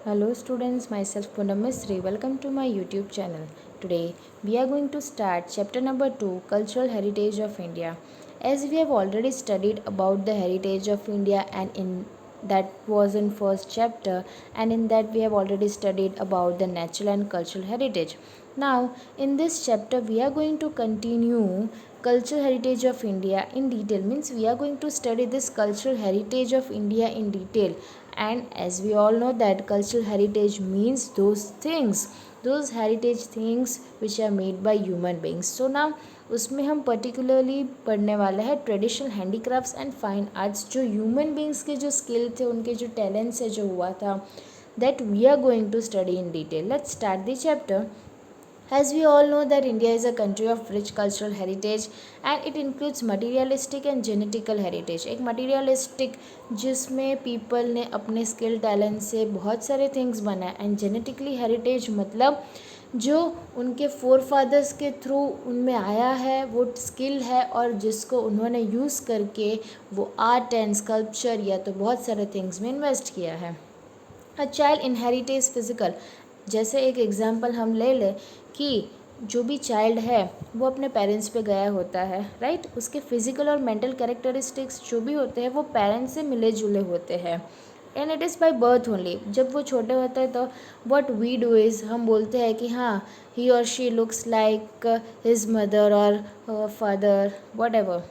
Hello students, myself Poonam Misri. Welcome to my YouTube channel. Today we are going to start chapter number 2, Cultural Heritage of India. As we have already studied about the heritage of India, and in that was in first chapter, and in that we have already studied about the natural and cultural heritage. Now in this chapter we are going to continue cultural heritage of India in detail. Means we are going to study this cultural heritage of India in detail. And as we all know that cultural heritage means those heritage things which are made by human beings. So now उसमें हम particularly पढ़ने वाले हैं traditional handicrafts and fine arts, जो human beings के जो skill थे, उनके जो टैलेंट्स है, जो हुआ था, that we are going to study in detail. Let's start the chapter. As we all know that India is a country of rich cultural heritage and it includes materialistic and genetical heritage. एक materialistic जिसमें people ने अपने skill talent से बहुत सारे things बनाए, and genetically heritage मतलब जो उनके फोर फादर्स के थ्रू उनमें आया है वो स्किल है, और जिसको उन्होंने यूज़ करके वो आर्ट एंड स्कल्पचर या तो बहुत सारे थिंग्स में इन्वेस्ट किया है. अ चाइल्ड इनहेरिटेज फिजिकल, जैसे एक एग्जांपल हम ले लें कि जो भी चाइल्ड है वो अपने पेरेंट्स पे गया होता है, राइट. उसके फिजिकल और मेंटल कैरेक्टरिस्टिक्स जो भी होते हैं वो पेरेंट्स से मिले जुले होते हैं, and it is by birth only. जब वो छोटे होते हैं तो व्हाट वी डू इज़ हम बोलते हैं कि हाँ ही और she looks like his mother और फादर वट एवर,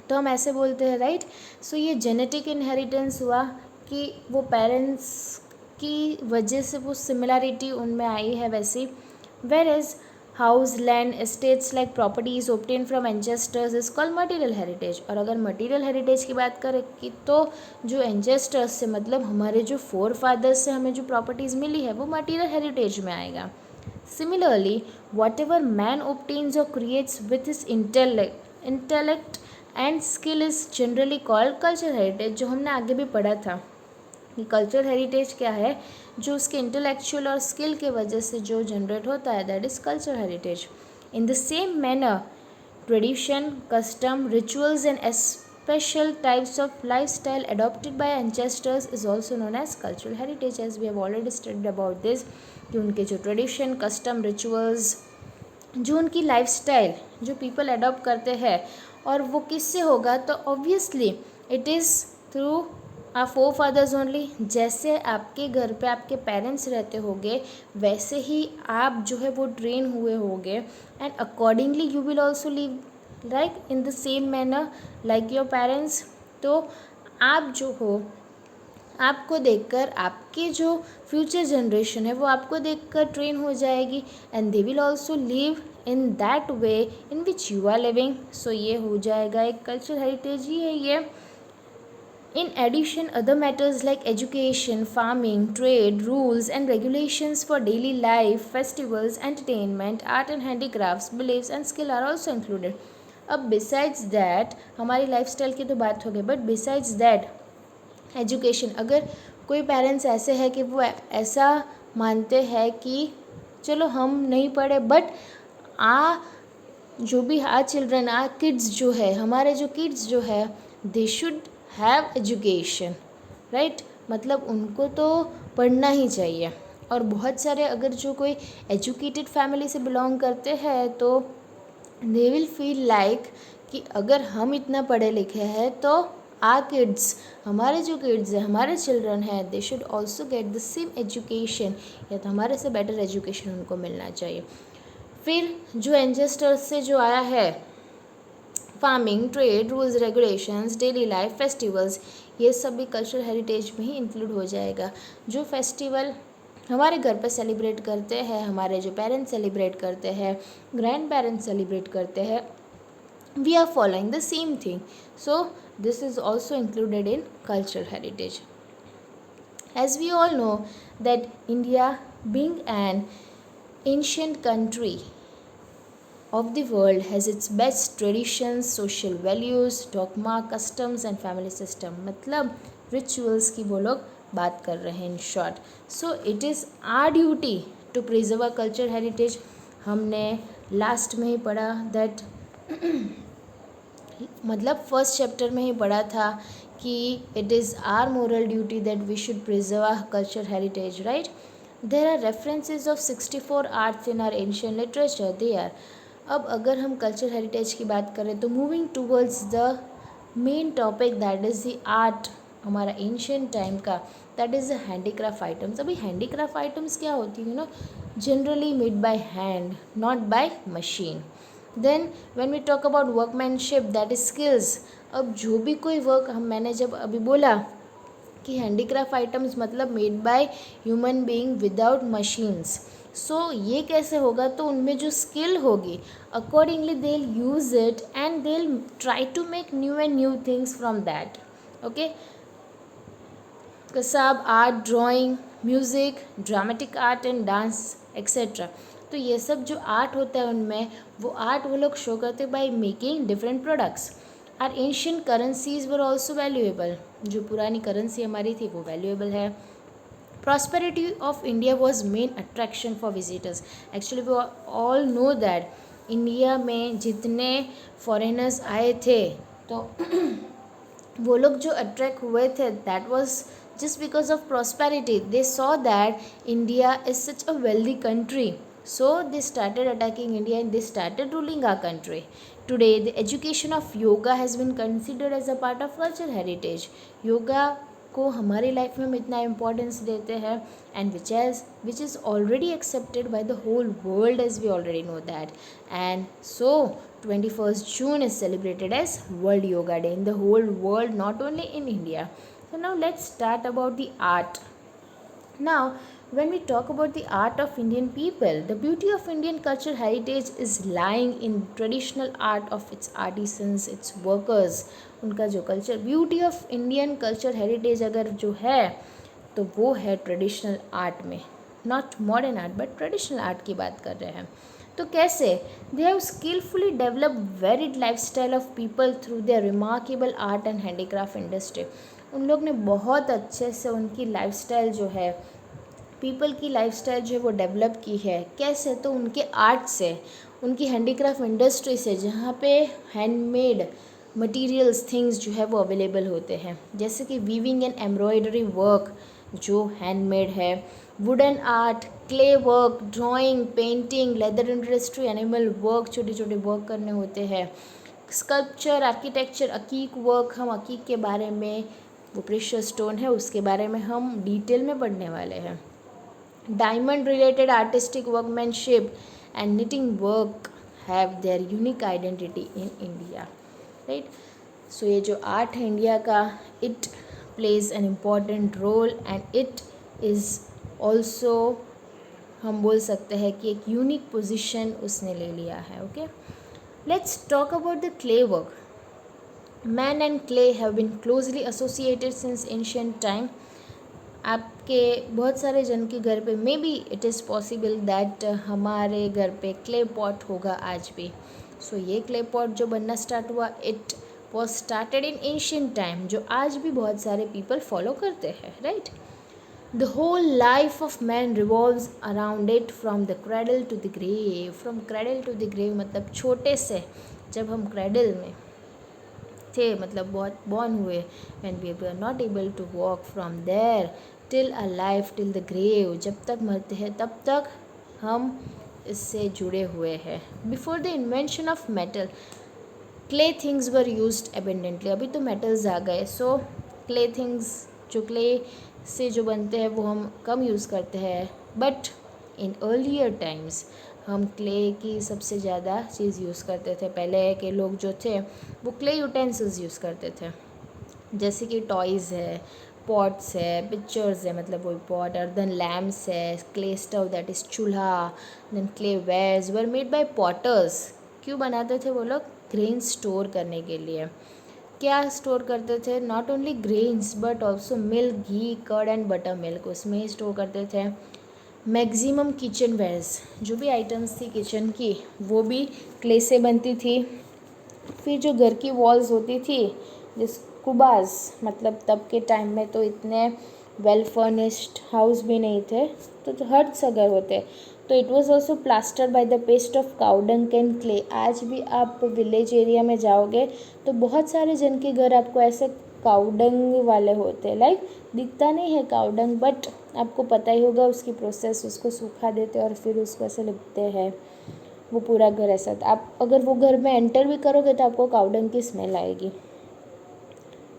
तो हम ऐसे बोलते हैं, राइट. सो ये जेनेटिक इनहेरिटेंस हुआ कि वो पेरेंट्स की वजह से वो सिमिलरिटी उनमें आई है वैसी. Where is house land estates like properties obtain from ancestors is called material heritage. और अगर मटीरियल हेरिटेज की बात करें कि तो जो एंसेस्टर्स से मतलब हमारे जो फोर फादर्स से हमें जो प्रॉपर्टीज़ मिली है वो मटीरियल हेरिटेज में आएगा. Similarly whatever man obtains और creates with his intellect and skill is generally called culture heritage. जो हमने आगे भी पढ़ा था कि कल्चर हेरिटेज क्या है, जो उसके इंटेलेक्चुअल और स्किल के वजह से जो जनरेट होता है, that is culture heritage. In the same manner tradition, custom, rituals and special types of life style adopted by ancestors is also known as cultural heritage. As we have already studied about this कि उनके जो tradition, custom, rituals, जो उनकी life style जो people adopt करते हैं, और वो किससे होगा, तो obviously it is through our forefathers only. जैसे आपके घर पे आपके पेरेंट्स रहते होंगे वैसे ही आप जो है वो ट्रेन हुए होंगे, and accordingly you will also live like in the same manner like your parents. तो आप जो हो, आपको देखकर आपके जो फ्यूचर जनरेशन है वो आपको देखकर ट्रेन हो जाएगी, and they will also live in that way in which you are living. So ये हो जाएगा एक कल्चरल हेरिटेज ही है ये. In addition, other matters like education, farming, trade, rules and regulations for daily life, festivals, entertainment, art and handicrafts, beliefs and skill are also included. अब besides that हमारी lifestyle की तो बात हो गई, but besides that एजुकेशन, अगर कोई parents ऐसे है कि वो ऐसा मानते हैं कि चलो हम नहीं पढ़े, बट जो भी चिल्ड्रन किड्स जो है, हमारे जो किड्स जो है, they should have education, right. मतलब उनको तो पढ़ना ही चाहिए. और बहुत सारे अगर जो कोई एजुकेटेड फैमिली से बिलोंग करते हैं तो दे विल फील लाइक कि अगर हम इतना पढ़े लिखे हैं तो किड्स, हमारे जो किड्स हैं, हमारे चिल्ड्रन हैं, they should also get the same education, या तो हमारे से बेटर एजुकेशन उनको मिलना चाहिए. फिर जो एंसेस्टर्स से जो आया है, farming, trade, rules, regulations, daily life, festivals, ये सब भी कल्चरल हेरिटेज में ही इंक्लूड हो जाएगा. जो फेस्टिवल हमारे घर पर सेलिब्रेट करते हैं, हमारे जो पेरेंट्स सेलिब्रेट करते हैं, ग्रैंड पेरेंट्स सेलिब्रेट करते हैं, we are following the same thing. So this is also included in cultural heritage. As we all know that India being an ancient country of the world has its best traditions, social values, dogma, customs and family system. मतलब rituals की वो लोग बात कर रहे हैं in short. So it is our duty to preserve our cultural heritage. हमने last में ही पढ़ा that मतलब फर्स्ट चैप्टर में ही पढ़ा था कि it is our moral duty that we should preserve our culture heritage, right? There are references of 64 arts in our ancient literature there. अब अगर हम कल्चर हेरिटेज की बात करें तो moving towards the main topic that is the art हमारा ancient time का, that is the handicraft items. अभी हैंडीक्राफ्ट आइटम्स क्या होती है ना, generally made by hand, not by machine. Then when we talk about workmanship, that is skills. अब जो भी कोई वर्क मैंने जब अभी बोला कि हैंडीक्राफ्ट आइटम्स मतलब made by human being without machines, so ये कैसे होगा, तो उनमें जो स्किल होगी accordingly they will use it and they will try to make new and new things from that. Okay, कसाब art, drawing, music, dramatic art and dance etcetera. तो ये सब जो आर्ट होता है उनमें वो आर्ट वो लोग शो करते by making different products. Our ancient currencies were also valuable. जो पुरानी करेंसी हमारी थी वो वैल्यूएबल है. Prosperity of India was main attraction for visitors. Actually we all know that India में जितने फॉरेनर्स आए थे तो वो लोग जो अट्रैक्ट हुए थे that was just because of prosperity. They saw that India is such a wealthy country, so they started attacking India and they started ruling our country. Today the education of yoga has been considered as a part of cultural heritage. Yoga को हमारी life में हम इतना importance देते हैं and which is already accepted by the whole world, as we already know that. And so 21st June is celebrated as World Yoga Day in the whole world, not only in India. So now let's start about the art. Now when we talk about the art of Indian people, the beauty of Indian cultural heritage is lying in traditional art of its artisans, its workers. उनका जो culture, beauty of Indian culture heritage अगर जो है तो वो है traditional art में, not modern art but traditional art की बात कर रहे हैं. तो कैसे, they have skilfully develop varied life style of people through their remarkable art and handicraft industry. उन लोग ने बहुत अच्छे से उनकी लाइफस्टाइल जो है, पीपल की लाइफस्टाइल जो है वो डेवलप की है. कैसे, तो उनके आर्ट से, उनकी हैंडीक्राफ्ट इंडस्ट्री से, जहाँ पे हैंडमेड मटेरियल्स थिंग्स जो है वो अवेलेबल होते हैं, जैसे कि वीविंग एंड एम्ब्रॉयडरी वर्क जो हैंडमेड है, wooden art, clay work, drawing, painting, leather industry, animal work, छोटे छोटे वर्क करने होते हैं, स्कल्पचर, आर्किटेक्चर, अकीक वर्क. हम अकीक के बारे में, वो प्रेशियस स्टोन है उसके बारे में हम डिटेल में पढ़ने वाले हैं. Diamond related artistic workmanship and knitting work have their unique identity in India, right. So ये जो आर्ट है इंडिया का, it plays an important role and it is also, हम बोल सकते हैं कि एक यूनिक पोजिशन उसने ले लिया है. Okay, let's talk about the clay work. Man and clay have been closely associated since ancient time. आपके बहुत सारे जन के घर पे maybe it is possible that हमारे घर पे क्ले पॉट होगा आज भी. सो ये क्ले पॉट जो बनना स्टार्ट हुआ, it was started in ancient time, जो आज भी बहुत सारे पीपल फॉलो करते हैं, right. The whole life of man revolves around it from the cradle to the grave. From cradle to the grave मतलब छोटे से जब हम क्रेडल में थे, मतलब बहुत बॉर्न हुए, when we were not able to walk, from there till a life till the grave, जब तक मरते हैं तब तक हम इससे जुड़े हुए हैं. Before the invention of metal, clay things were used abundantly. अभी तो मेटल्स आ गए, सो क्ले थिंग्स जो क्ले से जो बनते हैं वो हम कम यूज़ करते हैं. बट इन अर्लियर टाइम्स हम क्ले की सबसे ज़्यादा चीज़ यूज़ करते थे. पहले के लोग जो थे वो क्ले यूटेंसिल्स यूज़ करते थे, जैसे कि टॉयज़ है, पॉट्स है, पिक्चर्स है, मतलब वही पॉट, अर्दन लैम्प्स है, clay stove that is chulha, then clay wares were made by potters. क्यों बनाते थे वो लोग? ग्रेन स्टोर करने के लिए. क्या स्टोर करते थे? Not only grains but also milk, ghee, curd and buttermilk, उसमें ही स्टोर करते थे. मैक्सिमम किचन वेयर्स, जो भी आइटम्स थी किचन की वो भी क्ले से बनती थी. फिर जो घर की वॉल्स होती थी, जिस कुबास, मतलब तब के टाइम में तो इतने वेल फर्निश्ड हाउस भी नहीं थे, तो हट्स अगर होते तो it was also plaster by the paste of cow dung clay. आज भी आप विलेज एरिया में जाओगे तो बहुत सारे जन के घर आपको ऐसे काउडंग वाले होते हैं, लाइक दिखता नहीं है काउडंग, बट आपको पता ही होगा उसकी प्रोसेस, उसको सूखा देते हैं और फिर उसको ऐसे लिपते हैं, वो पूरा घर ऐसा था। आप अगर वो घर में एंटर भी करोगे तो आपको काउडंग की स्मेल आएगी।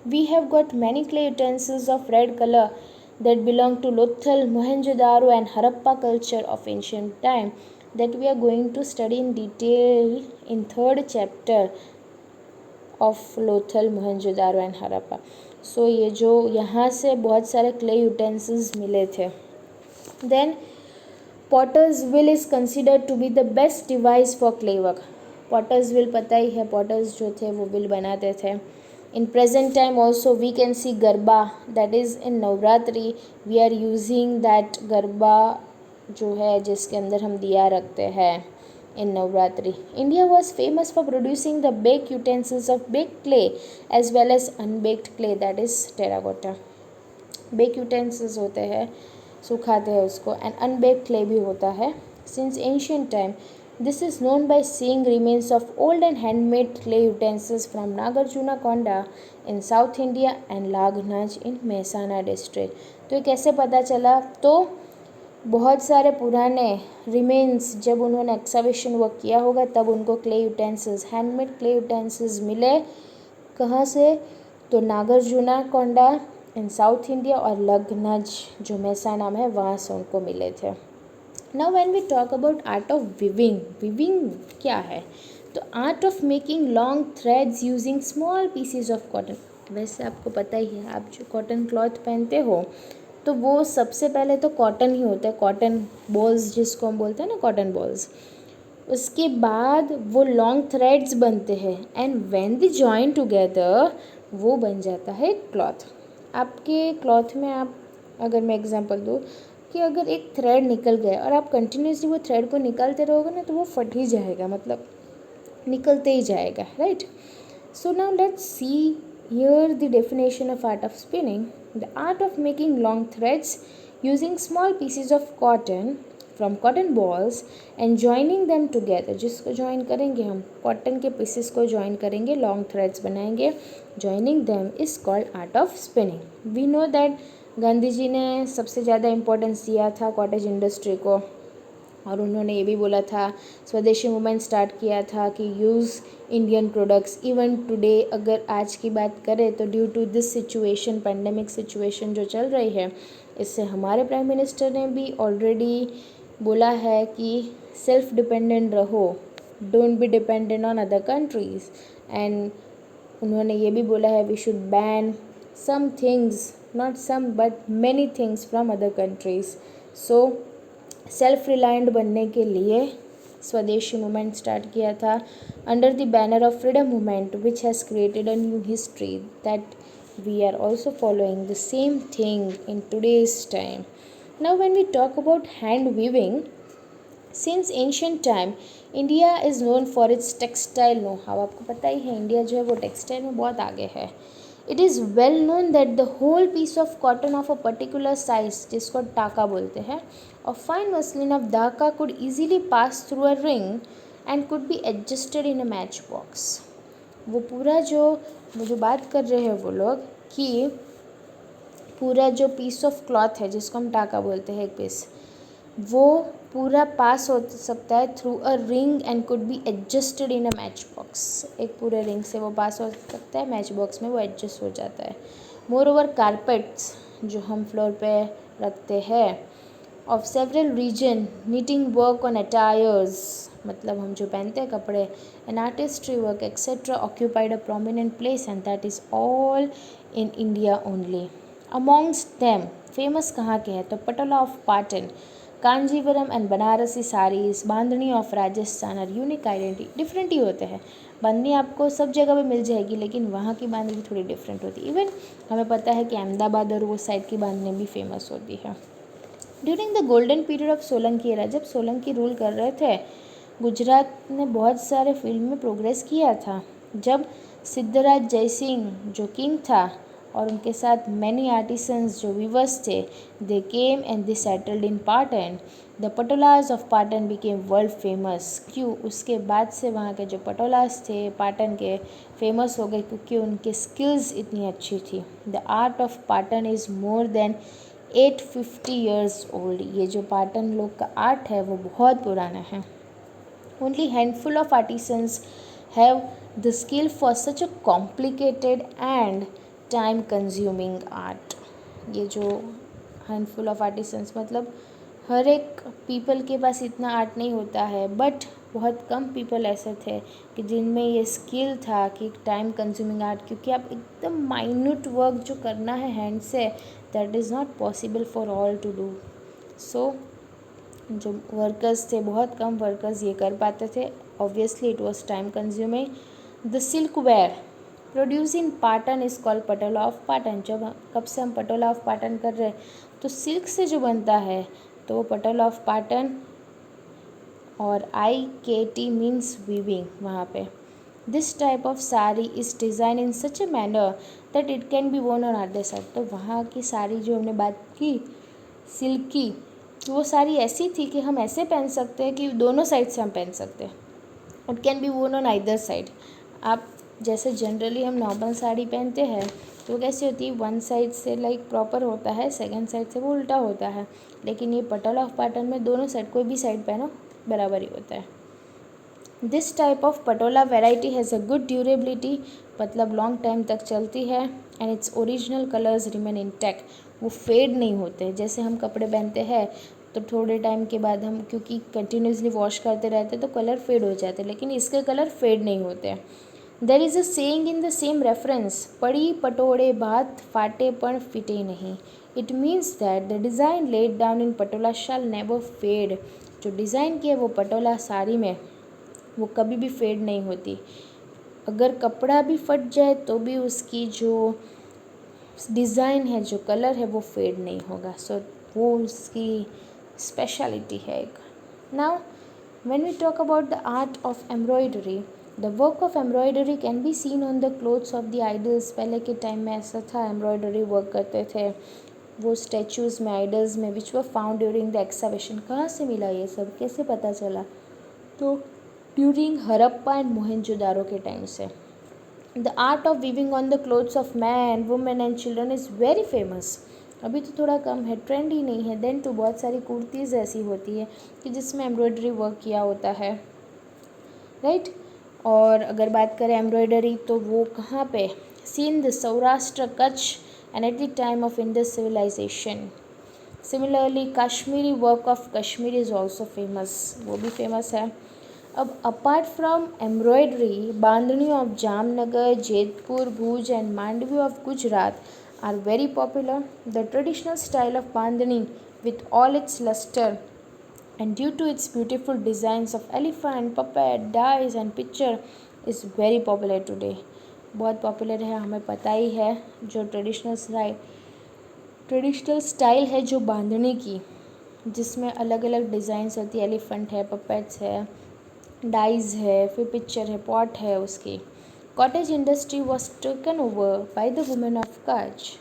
We have got many clay utensils of red color that belong to Lothal, Mohenjo-daro and Harappa culture of ancient time that we are going to study in detail in third chapter of Lothal, Mohenjo-daro and Harappa. So ये जो यहाँ से बहुत सारे clay utensils मिले थे। Then Potter's wheel is considered to be the best device for clay work. Potter's wheel पता ही है, Potters जो थे वो wheel बनाते थे। In present time also we can see Garba, that is in Navratri we are using that Garba जो है जिसके अंदर हम दिया रखते हैं in Navratri. India was famous for producing the baked utensils of baked clay as well as unbaked clay, that is terracotta. Baked utensils होते हैं, सुखाते हैं उसको, and unbaked clay भी होता है. Since ancient time this is known by seeing remains of old and handmade clay utensils from Nagarjunakonda in South India and Laghnaj in Mehsana district. तो ये कैसे पता चला? तो बहुत सारे पुराने रिमेन्स जब उन्होंने एक्सकवेशन वर्क किया होगा तब उनको clay utensils, handmade clay utensils मिले। कहाँ से? तो नागार्जुनाकोंडा इन साउथ इंडिया और लग्नज जो मेहसाना में है वहाँ से उनको मिले थे। Now when we talk about art of weaving, weaving क्या है? तो art of making long threads using small pieces of cotton. वैसे आपको पता ही है, आप जो कॉटन क्लॉथ पहनते हो तो वो सबसे पहले तो कॉटन ही होता है, कॉटन बॉल्स जिसको हम बोलते हैं ना, कॉटन बॉल्स। उसके बाद वो लॉन्ग थ्रेड्स बनते हैं and when they join together वो बन जाता है क्लॉथ। आपके क्लॉथ में आप, अगर मैं एग्जांपल दूँ कि अगर एक थ्रेड निकल गया और आप कंटिन्यूसली वो थ्रेड को निकालते रहोगे ना तो वो फट ही जाएगा, मतलब निकलते ही जाएगा, right? So now let's see here the definition of art of spinning. The art of making long threads using small pieces of cotton from cotton balls and joining them together, जिसको ज्वाइन करेंगे हम, cotton के pieces को join करेंगे, long threads बनाएंगे, joining them is called art of spinning. We know that Gandhi ji ने सबसे ज़्यादा इम्पोर्टेंस दिया था कॉटेज इंडस्ट्री को, और उन्होंने ये भी बोला था, स्वदेशी मूवमेंट स्टार्ट किया था कि use Indian products. Even today अगर आज की बात करें तो due to this situation, pandemic situation जो चल रही है, इससे हमारे प्राइम मिनिस्टर ने भी ऑलरेडी बोला है कि सेल्फ डिपेंडेंट रहो, don't be dependent on other countries. And उन्होंने ये भी बोला है we should ban some things, not some but many things from other countries. So self reliant बनने के लिए स्वदेशी मूवमेंट स्टार्ट किया था under the banner of freedom movement which has created a new history that we are also following the same thing in today's time. Now when we talk about hand weaving, since ancient time India is known for its textile know how. आपको पता ही है India जो है वो textile में बहुत आगे है। It is well known that the whole piece of cotton of a particular size, जिसको टाका बोलते हैं, of fine muslin of Dhaka could easily pass through a ring and could be adjusted in a matchbox. वो पूरा जो बात कर रहे हैं वो लोग कि पूरा जो पीस ऑफ क्लॉथ है जिसको हम टाका बोलते हैं, एक पीस, वो पूरा पास हो सकता है through a ring and could be adjusted in a match box. एक पूरे रिंग से वो पास हो सकता है, मैच बॉक्स में वो एडजस्ट हो जाता है। मोर ओवर कारपेट्स जो हम फ्लोर पे रखते हैं of several reason, knitting work on attires, मतलब हम जो पहनते हैं कपड़े, and artistry work etcetera occupied a prominent place and that is all in India only. Amongst them famous कहाँ के हैं? तो Patola of Patan, Kanjeevaram and Banarasi saris, Bandhani of Rajasthan और यूनिक आइडेंटिटी। डिफरेंट ही होते हैं, बांधनी आपको सब जगह पे मिल जाएगी लेकिन वहाँ की बांधनी थोड़ी डिफरेंट होती है। इवन हमें पता है कि अहमदाबाद और वो साइड की बांधनी भी फेमस होती है। During the golden period of Solanki era, जब सोलंकी रूल कर रहे थे, गुजरात ने बहुत सारे फील्ड में प्रोग्रेस किया था। जब सिद्धराज जयसिंह जो किंग था और उनके साथ मैनी आर्टिसंस जो वीवर्स थे, they came and they settled in Patan. The Patolas of Patan became world famous. क्यों? उसके बाद से वहाँ के जो पटोलाज थे पाटन के फेमस हो गए क्योंकि उनकी स्किल्स इतनी अच्छी थी। The art of Patan is more than 850 years old. ये जो पाटन लोग का आर्ट है वो बहुत पुराना है। Only handful of artisans have the skill for such a complicated and time consuming art. ये जो handful of artisans मतलब हर एक पीपल के पास इतना आर्ट नहीं होता है, बट बहुत कम पीपल ऐसे थे कि जिनमें ये स्किल था कि टाइम कंज्यूमिंग आर्ट, क्योंकि आप एकदम माइन्यूट वर्क जो करना है हैंड से, that is not possible for all to do. So जो वर्कर्स थे, बहुत कम वर्कर्स ये कर पाते थे। Obviously it was time consuming. The silk wear produce in Patan is called Patola of Patan. जब कब से हम पटोला ऑफ पाटन कर रहे हैं तो सिल्क से जो बनता है तो वो पटोला ऑफ पाटन, और IKT मीन्स वीविंग वहाँ पे। This type of sari is design in such a manner that it can be वोन ऑन अदर साइड। तो वहाँ की साड़ी जो हमने बात की सिल्क की, तो वो साड़ी ऐसी थी कि हम ऐसे पहन सकते हैं कि दोनों साइड से हम पहन सकते हैं। इट कैन बी वोन ऑन आइदर साइड। आप जैसे जनरली हम नॉर्मल साड़ी पहनते हैं तो वो कैसी होती है, वन साइड से लाइक प्रॉपर होता है, सेकंड साइड से वो उल्टा होता है। लेकिन ये पटोला ऑफ पाटन में दोनों साइड कोई भी साइड पहनो बराबर ही होता है। This type of Patola variety has a good durability, मतलब लॉन्ग टाइम तक चलती है। And its original colours remain intact, वो फेड नहीं होते। जैसे हम कपड़े पहनते हैं तो थोड़े टाइम के बाद हम क्योंकि कंटिन्यूसली वॉश करते रहते तो कलर फेड हो जाते, लेकिन इसके कलर फेड नहीं होते। There is a saying in the same reference, पड़ी पटोड़े बात फाटे पण फिटे नहीं। It means that the design laid down in Patola shall never fade. जो डिज़ाइन किए वो पटोला साड़ी में वो कभी भी फेड नहीं होती। अगर कपड़ा भी फट जाए तो भी उसकी जो डिज़ाइन है, जो कलर है, वो फेड नहीं होगा। सो वो उसकी स्पेशलिटी है एक। Now when we talk about the art of embroidery, the work of embroidery can be seen on the clothes of the idols. पहले के टाइम में ऐसा था, एम्ब्रॉयडरी वर्क करते थे वो स्टैचूज़ में, आइडल्स में, which were found during the excavation. कहाँ से मिला ये सब, कैसे पता चला? तो ड्यूरिंग हड़प्पा एंड मोहनजोदारो के टाइम से। The art of weaving on the clothes of man, women and children is very famous. अभी तो थोड़ा कम है, ट्रेंड ही नहीं है। देन तो बहुत सारी कुर्तीज़ ऐसी होती है कि जिसमें एम्ब्रॉयडरी वर्क किया होता है, राइट। और अगर बात करें एम्ब्रॉयडरी तो वो कहाँ पे, Sindh, Saurashtra, Kutch and at the time of Indus civilization. Similarly Kashmiri work of Kashmir is also famous, वो भी फेमस है। अब apart from embroidery, bandhani of Jamnagar, Jetpur, Bhuj and Mandvi of Gujarat are very popular. The traditional style of bandhani with all its luster and due to its beautiful designs of elephant, puppet, dice and picture is very popular today. बहुत popular है, हमें पता ही है। जो traditional style है जो बांधने की, जिसमें अलग अलग डिज़ाइंस होती है, एलिफेंट है, पपेट्स है, डाइज है, फिर पिक्चर है, पॉट है उसकी। Cottage industry was taken over by the women of Kutch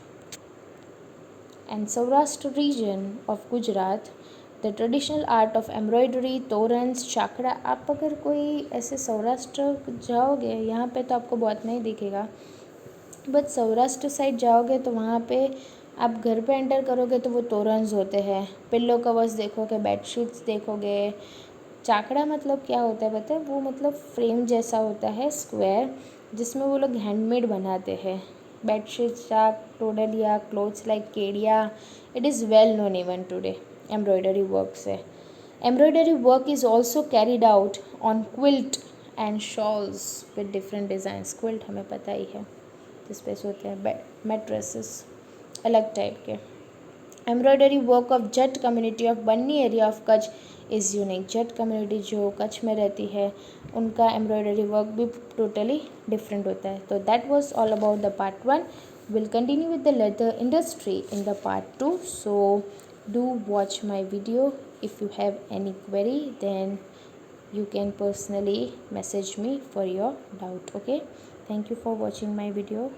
and Saurashtra region of Gujarat. The traditional art of embroidery, तोरन्स, चाकड़ा। आप अगर कोई ऐसे सौराष्ट्र जाओगे, यहाँ पे तो आपको बहुत नहीं दिखेगा, बट सौराष्ट्र साइड जाओगे तो वहाँ पे आप घर पे एंटर करोगे तो वो तोरन्स होते हैं, पिल्लो कवर्स देखोगे, बेडशीट्स देखोगे। चाकड़ा मतलब क्या होता है पता है? वो मतलब फ्रेम जैसा होता है, स्क्वायर, जिसमें वो लोग हैंडमेड बनाते हैं। बेडशीट्स, चाक, टोडलिया, क्लोथ्स लाइक केडिया, it is well known even today. Embroidery work से embroidery work is also carried out on quilt and shawls with different designs. Quilt हमें पता ही है, जिस पे सोते हैं, मैट्रेसेस अलग टाइप के। Embroidery work of Jat community of Banni area of Kutch is unique. Jat community जो कच्छ में रहती है उनका एम्ब्रॉयडरी वर्क भी टोटली डिफरेंट होता है। तो that was all about the part 1. Will continue with the leather industry in the part 2. So do watch my video. If you have any query then you can personally message me for your doubt. Okay, thank you for watching my video.